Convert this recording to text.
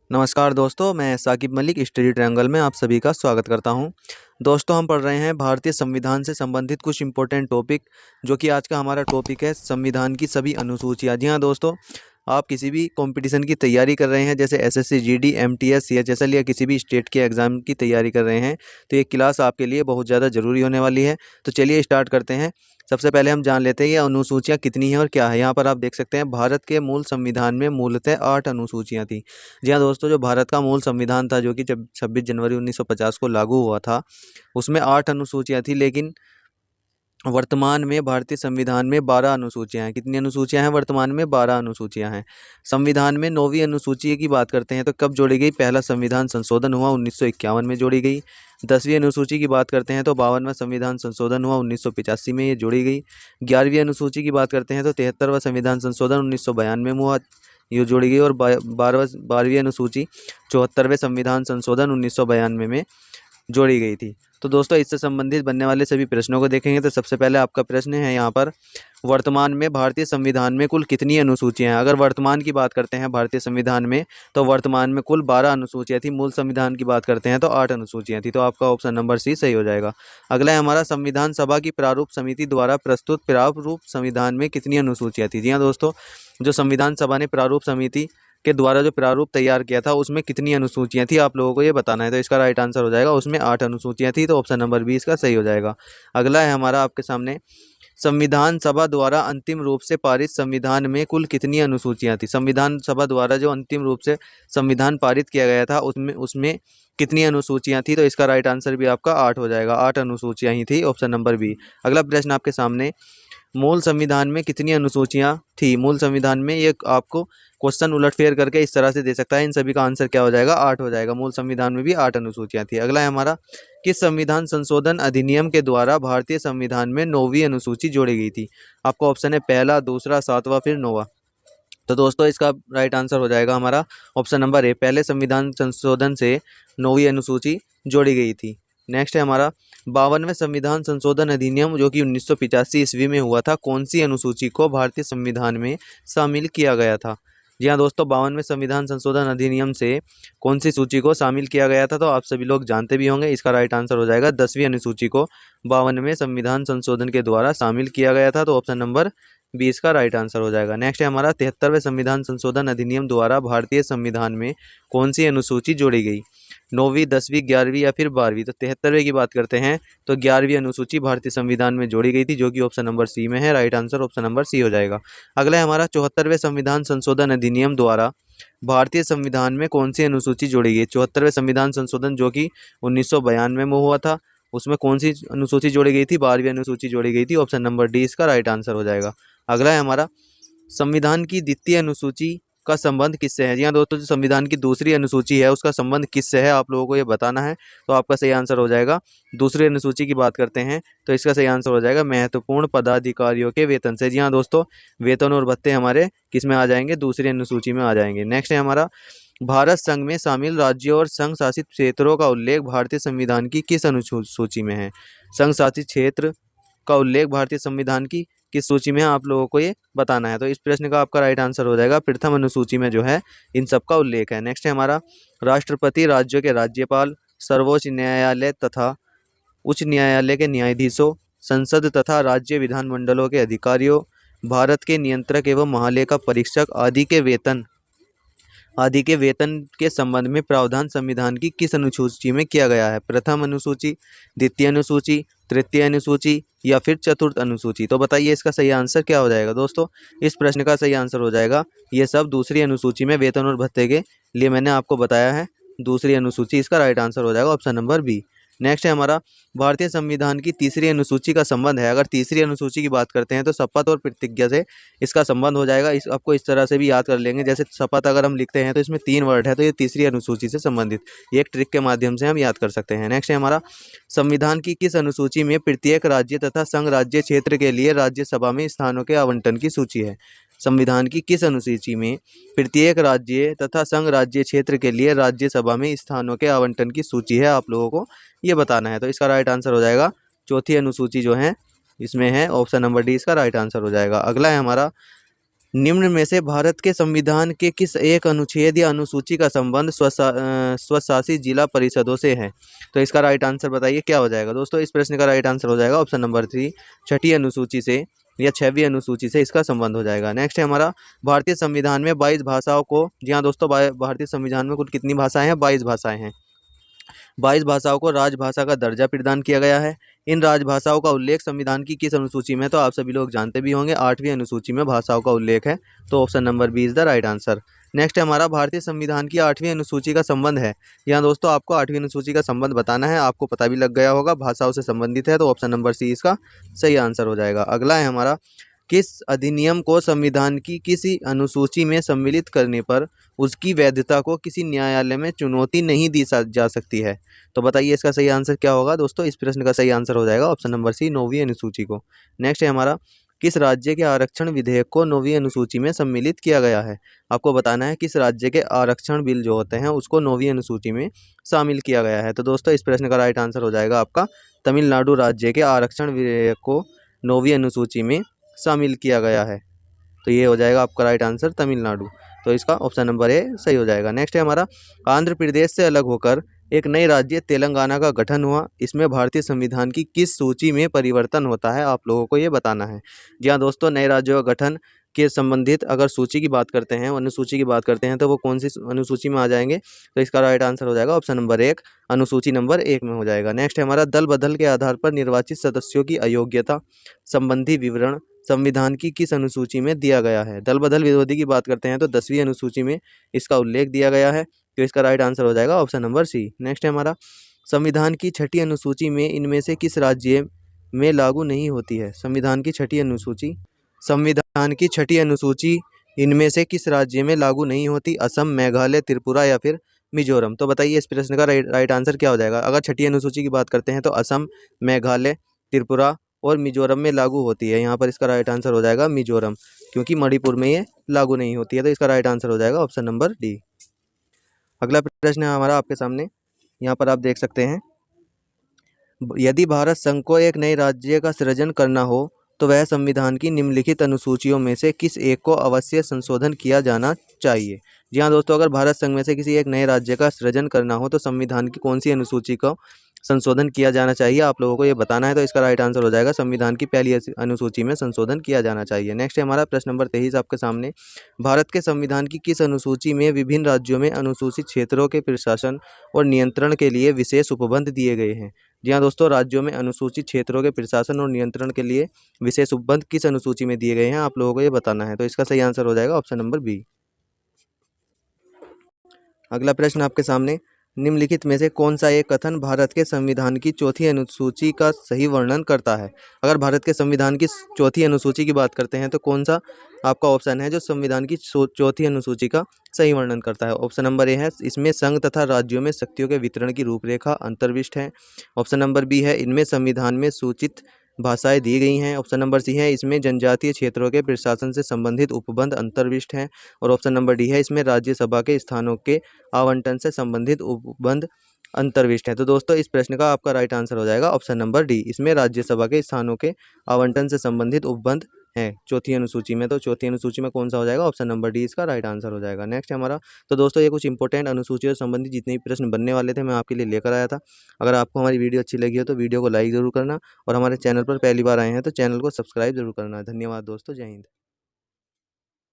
नमस्कार दोस्तों, मैं साकिब मलिक स्टडी ट्रायंगल में आप सभी का स्वागत करता हूं। दोस्तों, हम पढ़ रहे हैं भारतीय संविधान से संबंधित कुछ इंपॉर्टेंट टॉपिक, जो कि आज का हमारा टॉपिक है संविधान की सभी अनुसूचियां। जी हाँ दोस्तों, आप किसी भी कंपटीशन की तैयारी कर रहे हैं, जैसे एसएससी, जीडी, एमटीएस, सीएचएसएल या किसी भी स्टेट के एग्ज़ाम की तैयारी कर रहे हैं, तो ये क्लास आपके लिए बहुत ज़्यादा ज़रूरी होने वाली है। तो चलिए स्टार्ट करते हैं। सबसे पहले हम जान लेते हैं ये अनुसूचियाँ कितनी हैं और क्या है। यहाँ पर आप देख सकते हैं भारत के मूल संविधान में मूलतः 8 अनुसूचियाँ थी। जी हाँ दोस्तों, जो भारत का मूल संविधान था, जो कि जब 26 जनवरी 1950 को लागू हुआ था, उसमें 8 अनुसूचियाँ थी। लेकिन वर्तमान में भारतीय संविधान में 12 अनुसूचियाँ हैं। कितनी अनुसूचियाँ हैं वर्तमान में? 12 अनुसूचियाँ हैं। संविधान में 9वीं अनुसूची की बात करते हैं तो कब जोड़ी गई? पहला संविधान संशोधन हुआ 1951 में जोड़ी गई। 10वीं अनुसूची की बात करते हैं तो 52वां संविधान संशोधन हुआ 1985 में ये जोड़ी गई। 11वीं अनुसूची की बात करते हैं तो 73वां संविधान संशोधन 1992 में हुआ, ये जोड़ी गई। और 12वीं अनुसूची 74वें संविधान संशोधन 1992 में जोड़ी गई थी। तो दोस्तों, इससे संबंधित बनने वाले सभी प्रश्नों को देखेंगे। तो सबसे पहले आपका प्रश्न है यहाँ पर, वर्तमान में भारतीय संविधान में कुल कितनी अनुसूचियां हैं? अगर वर्तमान की बात करते हैं भारतीय संविधान में, तो वर्तमान में कुल 12 अनुसूचियां थी। मूल संविधान की बात करते हैं तो 8 अनुसूचियां थी। तो आपका ऑप्शन नंबर सी सही हो जाएगा। अगला है हमारा, संविधान सभा की प्रारूप समिति द्वारा प्रस्तुत प्रारूप संविधान में कितनी अनुसूचियां थी? जी हाँ दोस्तों, जो संविधान सभा ने प्रारूप समिति के द्वारा जो प्रारूप तैयार किया था, उसमें कितनी अनुसूचियां थी आप लोगों को ये बताना है। तो इसका राइट आंसर हो जाएगा, उसमें 8 अनुसूचियां थी। तो ऑप्शन नंबर बी इसका सही हो जाएगा। अगला है हमारा आपके सामने, संविधान सभा द्वारा अंतिम रूप से पारित संविधान में कुल कितनी अनुसूचियां थी? संविधान सभा द्वारा जो अंतिम रूप से संविधान पारित किया गया था, उसमें उसमें कितनी अनुसूचियां थी? तो इसका राइट आंसर भी आपका 8 हो जाएगा। 8 अनुसूचियां ही थी, ऑप्शन नंबर बी। अगला प्रश्न आपके सामने, मूल संविधान में कितनी अनुसूचियां थी? मूल संविधान में ये आपको क्वेश्चन उलटफेर करके इस तरह से दे सकता है। इन सभी का आंसर क्या हो जाएगा? 8 हो जाएगा। मूल संविधान में भी 8 अनुसूचियां थी। अगला है हमारा, किस संविधान संशोधन अधिनियम के द्वारा भारतीय संविधान में 9वीं अनुसूची जोड़ी गई थी? आपका ऑप्शन है पहला, दूसरा, 7वां, फिर 9वां। तो दोस्तों, इसका राइट आंसर हो जाएगा हमारा ऑप्शन नंबर ए, पहले संविधान संशोधन से 9वीं अनुसूची जोड़ी गई थी। नेक्स्ट है हमारा, 52वें संविधान संशोधन अधिनियम, जो कि 1985 ईस्वी में हुआ था, कौन सी अनुसूची को भारतीय संविधान में शामिल किया गया था? जी हाँ दोस्तों, 52वें संविधान संशोधन अधिनियम से कौन सी सूची को शामिल किया गया था? तो आप सभी लोग जानते भी होंगे। इसका राइट आंसर हो जाएगा 10वीं अनुसूची को 52वें संविधान संशोधन के द्वारा शामिल किया गया था। तो ऑप्शन नंबर 20 का राइट आंसर हो जाएगा। नेक्स्ट है हमारा, 73वें संविधान संशोधन अधिनियम द्वारा भारतीय संविधान में कौन सी अनुसूची जोड़ी गई? 9वीं, 10वीं, 11वीं या फिर 12वीं? तो 73वें की बात करते हैं तो 11वीं अनुसूची भारतीय संविधान में जोड़ी गई थी, जो कि ऑप्शन नंबर सी में है। Right answer option number C हो जाएगा। अगला है हमारा, 74वें संविधान संशोधन अधिनियम द्वारा भारतीय संविधान में कौन सी अनुसूची जोड़ी गई? 74वें संविधान संशोधन, जो कि 1992 में हुआ था, उसमें कौन सी अनुसूची जोड़ी गई थी? 12वीं अनुसूची जोड़ी गई थी। ऑप्शन नंबर डी इसका राइट आंसर हो जाएगा। अगला है हमारा, संविधान की द्वितीय अनुसूची का संबंध किससे है? जी हाँ दोस्तों, जो संविधान की दूसरी अनुसूची है, उसका संबंध किससे है, आप लोगों को ये बताना है। तो आपका सही आंसर हो जाएगा, दूसरी अनुसूची की बात करते हैं तो इसका सही आंसर हो जाएगा महत्वपूर्ण पदाधिकारियों के वेतन से। जी हाँ दोस्तों, वेतन और भत्ते हमारे किस में आ जाएंगे? दूसरी अनुसूची में आ जाएंगे। नेक्स्ट है हमारा, भारत संघ में शामिल राज्यों और संघ शासित क्षेत्रों का उल्लेख भारतीय संविधान की किस अनुसूची में है? संघ शासित क्षेत्र का उल्लेख भारतीय संविधान की किस सूची में है, आप लोगों को ये बताना है। तो इस प्रश्न का आपका राइट आंसर हो जाएगा, प्रथम अनुसूची में जो है इन सब का उल्लेख है। नेक्स्ट है हमारा, राष्ट्रपति, राज्यों के राज्यपाल, सर्वोच्च न्यायालय तथा उच्च न्यायालय के न्यायाधीशों, संसद तथा राज्य विधानमंडलों के अधिकारियों, भारत के नियंत्रक एवं महालेखा परीक्षक आदि के वेतन के संबंध में प्रावधान संविधान की किस अनुसूची में किया गया है? प्रथम अनुसूची, द्वितीय अनुसूची, तृतीय अनुसूची या फिर चतुर्थ अनुसूची? तो बताइए इसका सही आंसर क्या हो जाएगा दोस्तों? इस प्रश्न का सही आंसर हो जाएगा ये सब दूसरी अनुसूची में वेतन और भत्ते के लिए मैंने आपको बताया है, दूसरी अनुसूची इसका राइट आंसर हो जाएगा, ऑप्शन नंबर बी। नेक्स्ट है हमारा, भारतीय संविधान की तीसरी अनुसूची का संबंध है। अगर तीसरी अनुसूची की बात करते हैं तो शपथ और प्रतिज्ञा से इसका संबंध हो जाएगा। इस आपको इस तरह से भी याद कर लेंगे, जैसे शपथ अगर हम लिखते हैं तो इसमें 3 वर्ड है, तो ये तीसरी अनुसूची से संबंधित, ये एक ट्रिक के माध्यम से हम याद कर सकते हैं। नेक्स्ट है हमारा, संविधान की किस अनुसूची में प्रत्येक राज्य तथा संघ राज्य क्षेत्र के लिए राज्यसभा में स्थानों के आवंटन की सूची है? संविधान की किस अनुसूची में प्रत्येक राज्य तथा संघ राज्य क्षेत्र के लिए राज्यसभा में स्थानों के आवंटन की सूची है, आप लोगों को ये बताना है। तो इसका राइट आंसर हो जाएगा चौथी अनुसूची जो है इसमें है, ऑप्शन नंबर डी इसका राइट आंसर हो जाएगा। अगला है हमारा, निम्न में से भारत के संविधान के किस एक अनुच्छेद या अनुसूची का संबंध स्वशासी जिला परिषदों से है? तो इसका राइट आंसर बताइए क्या हो जाएगा दोस्तों। इस प्रश्न का राइट आंसर हो जाएगा ऑप्शन नंबर 3, छठी अनुसूची से या 6वीं अनुसूची से इसका संबंध हो जाएगा। नेक्स्ट है हमारा, भारतीय संविधान में 22 भाषाओं को, जी हाँ दोस्तों, भारतीय संविधान में कुल कितनी भाषाएं हैं? 22 भाषाएं हैं। 22 भाषाओं को राजभाषा का दर्जा प्रदान किया गया है। इन राजभाषाओं का उल्लेख संविधान की किस अनुसूची में? तो आप सभी लोग जानते भी होंगे, 8वीं अनुसूची में भाषाओं का उल्लेख है। तो option number B is the right answer. Next है हमारा, भारतीय संविधान की 8वीं अनुसूची का संबंध है। यहाँ दोस्तों आपको 8वीं अनुसूची का संबंध बताना है, आपको पता भी लग गया होगा, भाषाओं से संबंधित है। तो ऑप्शन नंबर सी इसका सही आंसर हो जाएगा। अगला है हमारा, किस अधिनियम को संविधान की किसी अनुसूची में सम्मिलित करने पर उसकी वैधता को किसी न्यायालय में चुनौती नहीं दी जा सकती है? तो बताइए इसका सही आंसर क्या होगा दोस्तों। इस प्रश्न का सही आंसर हो जाएगा ऑप्शन नंबर सी, 9वीं अनुसूची को। नेक्स्ट है हमारा, किस राज्य के आरक्षण विधेयक को 9वीं अनुसूची में सम्मिलित किया गया है? आपको बताना है किस राज्य के आरक्षण बिल जो होते हैं उसको 9वीं अनुसूची में शामिल किया गया है। तो दोस्तों इस प्रश्न का राइट आंसर हो जाएगा आपका, तमिलनाडु राज्य के आरक्षण विधेयक को 9वीं अनुसूची में शामिल किया गया है। तो ये हो जाएगा आपका राइट आंसर, तमिलनाडु। तो इसका ऑप्शन नंबर ए सही हो जाएगा। नेक्स्ट है हमारा, आंध्र प्रदेश से अलग होकर एक नई राज्य तेलंगाना का गठन हुआ। इसमें भारतीय संविधान की किस सूची में परिवर्तन होता है? आप लोगों को ये बताना है। जी हाँ दोस्तों, नए राज्यों का गठन के संबंधित अगर सूची की बात करते हैं, अनुसूची की बात करते हैं, तो वो कौन सी अनुसूची में आ जाएंगे? तो इसका राइट आंसर हो जाएगा ऑप्शन नंबर 1, अनुसूची नंबर 1 में हो जाएगा। नेक्स्ट है हमारा, दल बदल के आधार पर निर्वाचित सदस्यों की अयोग्यता संबंधी विवरण संविधान की किस अनुसूची में दिया गया है? दल बदल विरोधी की बात करते हैं तो 10वीं अनुसूची में इसका उल्लेख दिया गया है। तो इसका राइट आंसर हो जाएगा ऑप्शन नंबर सी। नेक्स्ट है हमारा, संविधान की 6ठी अनुसूची में इनमें से किस राज्य में लागू नहीं होती है? संविधान की 6ठी अनुसूची, संविधान की 6ठी अनुसूची इनमें से किस राज्य में लागू नहीं होती? असम, मेघालय, त्रिपुरा या फिर मिजोरम? तो बताइए इस प्रश्न का राइट आंसर क्या हो जाएगा। अगर 6ठी अनुसूची की बात करते हैं तो असम, मेघालय, त्रिपुरा और मिजोरम में लागू होती है। यहाँ पर इसका राइट आंसर हो जाएगा मिजोरम, क्योंकि मणिपुर में ये लागू नहीं होती है। तो इसका राइट आंसर हो जाएगा ऑप्शन नंबर डी। अगला प्रश्न है हमारा आपके सामने, यहाँ पर आप देख सकते हैं, यदि भारत संघ को एक नए राज्य का सृजन करना हो तो वह संविधान की निम्नलिखित अनुसूचियों में से किस एक को अवश्य संशोधन किया जाना चाहिए? जी हाँ दोस्तों, अगर भारत संघ में से किसी एक नए राज्य का सृजन करना हो तो संविधान की कौन सी अनुसूची को संशोधन किया जाना चाहिए? आप लोगों को ये बताना है। तो इसका राइट आंसर हो जाएगा, संविधान की पहली अनुसूची में संशोधन किया जाना चाहिए। नेक्स्ट है हमारा प्रश्न नंबर 23 आपके सामने, भारत के संविधान की किस अनुसूची में विभिन्न राज्यों में अनुसूचित क्षेत्रों के प्रशासन और नियंत्रण के लिए विशेष उपबंध दिए गए हैं? जी हाँ दोस्तों, राज्यों में अनुसूचित क्षेत्रों के प्रशासन और नियंत्रण के लिए विशेष उपबंध किस अनुसूची में दिए गए हैं? आप लोगों को ये बताना है। तो इसका सही आंसर हो जाएगा ऑप्शन नंबर बी। अगला प्रश्न आपके सामने, निम्नलिखित में से कौन सा एक कथन भारत के संविधान की 4थी अनुसूची का सही वर्णन करता है? अगर भारत के संविधान की 4थी अनुसूची की बात करते हैं तो कौन सा आपका ऑप्शन है जो संविधान की 4थी अनुसूची का सही वर्णन करता है? ऑप्शन नंबर ए है, इसमें संघ तथा राज्यों में शक्तियों के वितरण की रूपरेखा अंतर्विष्ट है। ऑप्शन नंबर बी है, इनमें संविधान में सूचित भाषाएं दी गई हैं। ऑप्शन नंबर सी है, इसमें जनजातीय क्षेत्रों के प्रशासन से संबंधित उपबंध अंतर्विष्ट हैं। और ऑप्शन नंबर डी है, इसमें राज्यसभा के स्थानों के आवंटन से संबंधित उपबंध अंतर्विष्ट है। तो दोस्तों इस प्रश्न का आपका राइट आंसर हो जाएगा ऑप्शन नंबर डी, इसमें राज्यसभा के स्थानों के आवंटन से संबंधित उपबंध है 4थी अनुसूची में। तो 4थी अनुसूची में कौन सा हो जाएगा? ऑप्शन नंबर डी इसका राइट आंसर हो जाएगा। नेक्स्ट है हमारा, तो दोस्तों ये कुछ इंपॉर्टेंट अनुसूचियों से संबंधित जितने भी प्रश्न बनने वाले थे मैं आपके लिए लेकर आया था। अगर आपको हमारी वीडियो अच्छी लगी हो तो वीडियो को लाइक ज़रूर करना, और हमारे चैनल पर पहली बार आए हैं तो चैनल को सब्सक्राइब जरूर करना। धन्यवाद दोस्तों, जय हिंद।